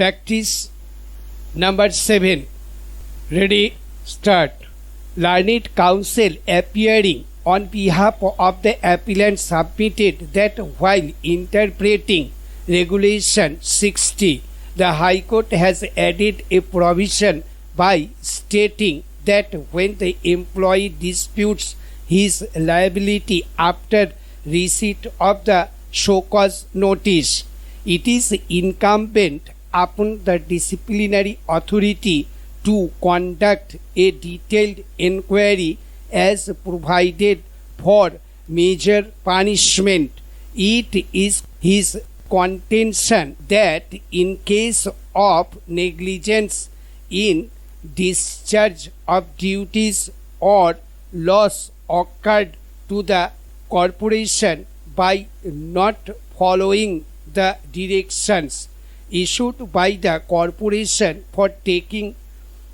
Practice number 7. Ready, start. Learned counsel appearing on behalf of the appellant submitted that while interpreting Regulation 60, the High Court has added a provision by stating that when the employee disputes his liability after receipt of the show cause notice, it is incumbent upon the disciplinary authority to conduct a detailed inquiry as provided for major punishment. It is his contention that in case of negligence in discharge of duties or loss occurred to the corporation by not following the directions issued by the corporation for taking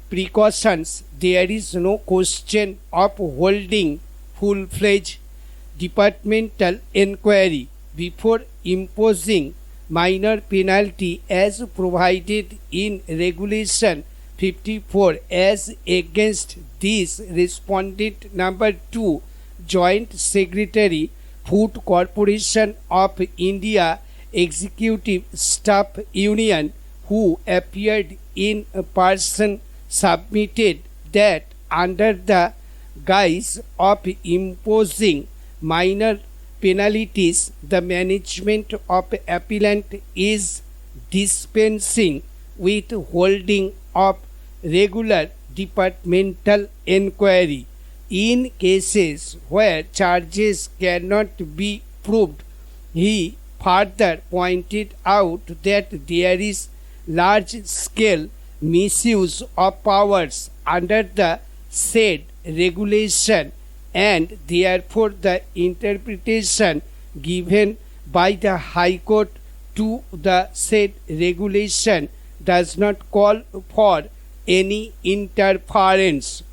precautions, there is no question of holding full-fledged departmental inquiry before imposing minor penalty as provided in Regulation 54 as against this respondent number 2, Joint Secretary, Food Corporation of India Executive Staff Union, who appeared in person, submitted that under the guise of imposing minor penalties, the management of appellant is dispensing with holding of regular departmental inquiry. In cases where charges cannot be proved, he further pointed out that there is large-scale misuse of powers under the said regulation, and therefore the interpretation given by the High Court to the said regulation does not call for any interference.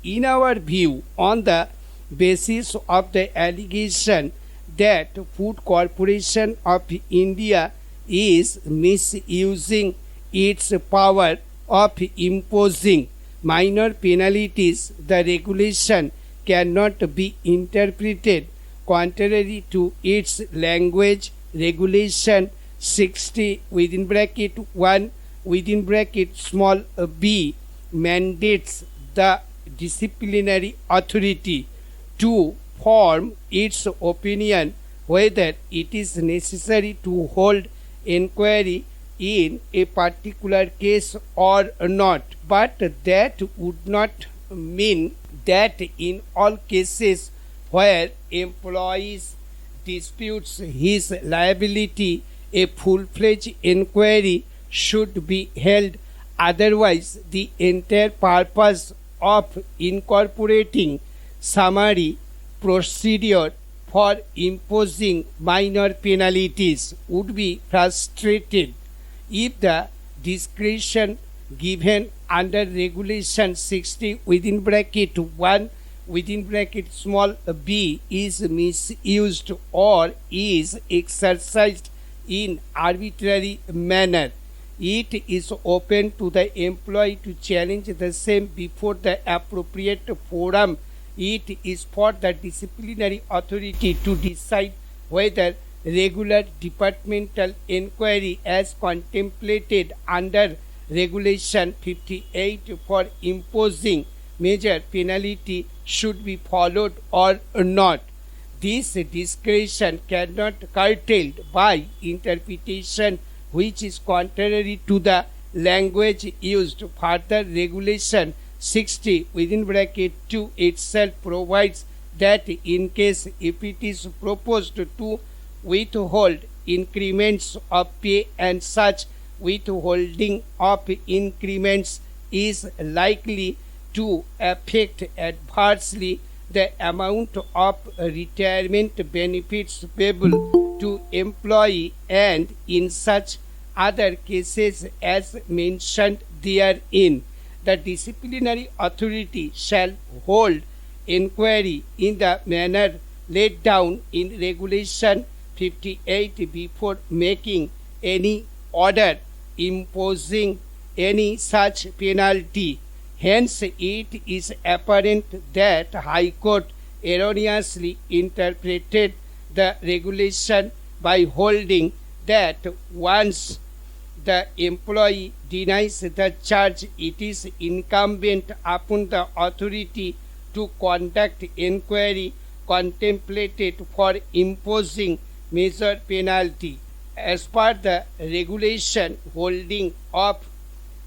In our view, on the basis of the allegation that Food Corporation of India is misusing its power of imposing minor penalties, the regulation cannot be interpreted contrary to its language. Regulation 60 within bracket 1 within bracket small b mandates the disciplinary authority to form its opinion whether it is necessary to hold inquiry in a particular case or not, but that would not mean that in all cases where employees disputes his liability, a full-fledged inquiry should be held. Otherwise, the entire purpose of incorporating summary procedure for imposing minor penalties would be frustrated if the discretion given under Regulation 60 within bracket 1 within bracket small b is misused or is exercised in arbitrary manner. It is open to the employee to challenge the same before the appropriate forum. It is for the disciplinary authority to decide whether regular departmental inquiry as contemplated under Regulation 58 for imposing major penalty should be followed or not. This discretion cannot be curtailed by interpretation which is contrary to the language used. Further, Regulation 60 within bracket 2 itself provides that in case if it is proposed to withhold increments of pay and such withholding of increments is likely to affect adversely the amount of retirement benefits payable to employee, and in such other cases as mentioned therein, the disciplinary authority shall hold inquiry in the manner laid down in Regulation 58 before making any order imposing any such penalty. Hence, it is apparent that High Court erroneously interpreted the regulation by holding that once the employee denies the charge, it is incumbent upon the authority to conduct inquiry contemplated for imposing major penalty. As per the regulation, holding of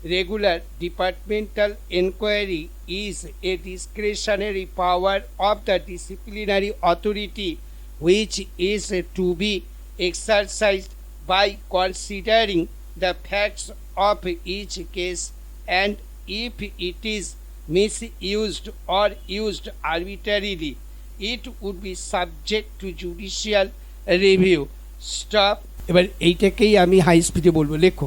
regular departmental inquiry is a discretionary power of the disciplinary authority, which is to be exercised by considering the facts of each case, and if it is misused or used arbitrarily, it would be subject to judicial review. Stop. এবার এইটাকেই আমি high স্পিডে বলবো, লেখো।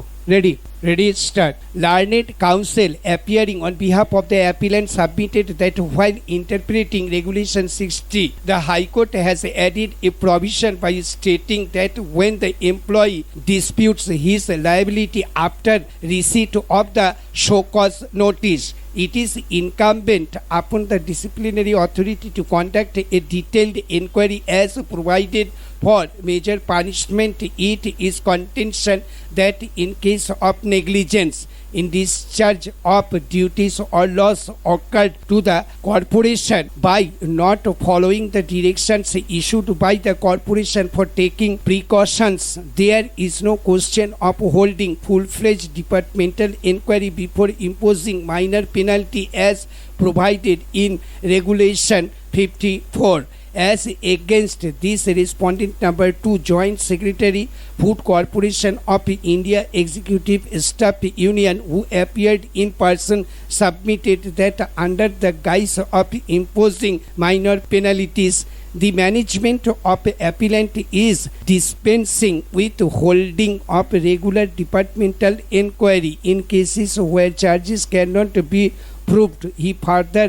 Ready, start. Learned counsel appearing on behalf of the appellant submitted that while interpreting Regulation 60, the High Court has added a provision by stating that when the employee disputes his liability after receipt of the show cause notice, it is incumbent upon the disciplinary authority to conduct a detailed inquiry as provided for major punishment. It is contention that in case of negligence in discharge of duties or loss occurred to the corporation by not following the directions issued by the corporation for taking precautions, there is no question of holding full-fledged departmental inquiry before imposing minor penalty as provided in Regulation 54. As against this, respondent number 2, Joint Secretary, Food Corporation of India Executive Staff Union, who appeared in person, submitted that under the guise of imposing minor penalties, the management of appellant is dispensing with holding of regular departmental inquiry in cases where charges cannot be proved. He further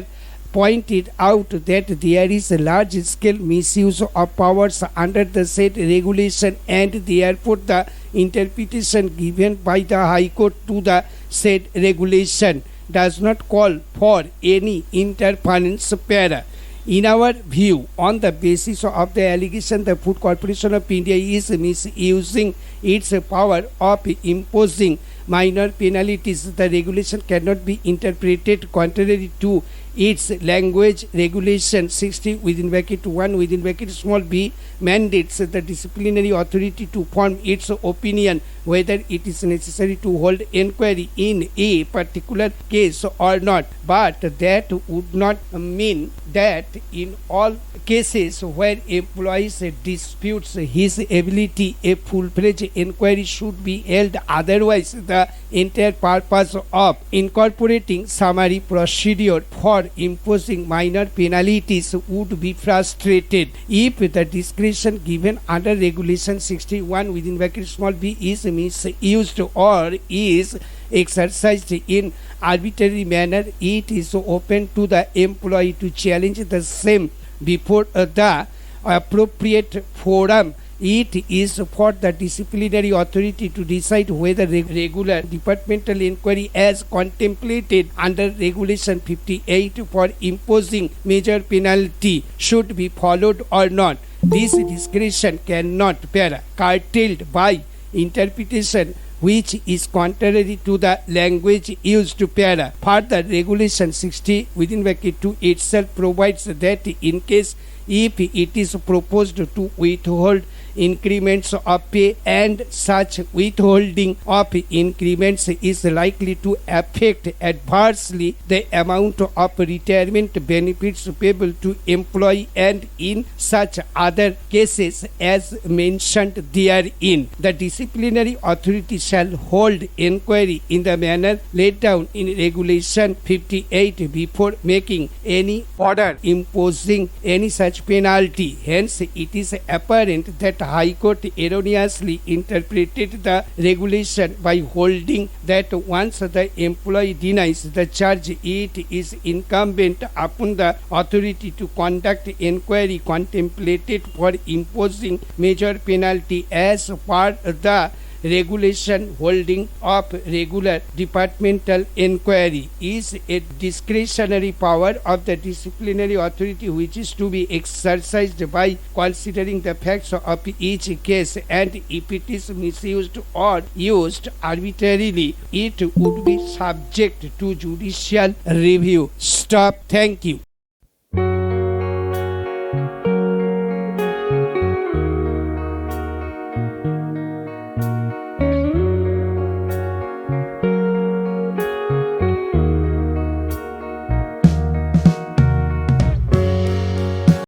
pointed out that there is a large-scale misuse of powers under the said regulation, and therefore the interpretation given by the High Court to the said regulation does not call for any interference. Para. In our view, on the basis of the allegation, the Food Corporation of India is misusing its power of imposing minor penalties. The regulation cannot be interpreted contrary to its language. Regulation 60 within bracket 1 within bracket small b mandates the disciplinary authority to form its opinion whether it is necessary to hold inquiry in a particular case or not, but that would not mean that in all cases where employees disputes his ability a full-fledged inquiry should be held. Otherwise, the entire purpose of incorporating summary procedure for imposing minor penalties would be frustrated. If the discretion given under Regulation 61 within bracket small b is misused or is exercised in arbitrary manner, it is open to the employee to challenge the same before the appropriate forum. It is for the disciplinary authority to decide whether regular departmental inquiry as contemplated under Regulation 58 for imposing major penalty should be followed or not. This discretion cannot be curtailed by interpretation which is contrary to the language used to para. Further, Regulation 60 within bracket 2 itself provides that in case if it is proposed to withhold increments of pay and such withholding of increments is likely to affect adversely the amount of retirement benefits payable to employee, and in such other cases as mentioned therein, the disciplinary authority shall hold inquiry in the manner laid down in Regulation 58 before making any order imposing any such penalty. Hence, it is apparent that High Court erroneously interpreted the regulation by holding that once the employee denies the charge, it is incumbent upon the authority to conduct inquiry contemplated for imposing major penalty as per the regulation holding of regular departmental inquiry is a discretionary power of the disciplinary authority which is to be exercised by considering the facts of each case, and if it is misused or used arbitrarily, it would be subject to judicial review. Stop. Thank you.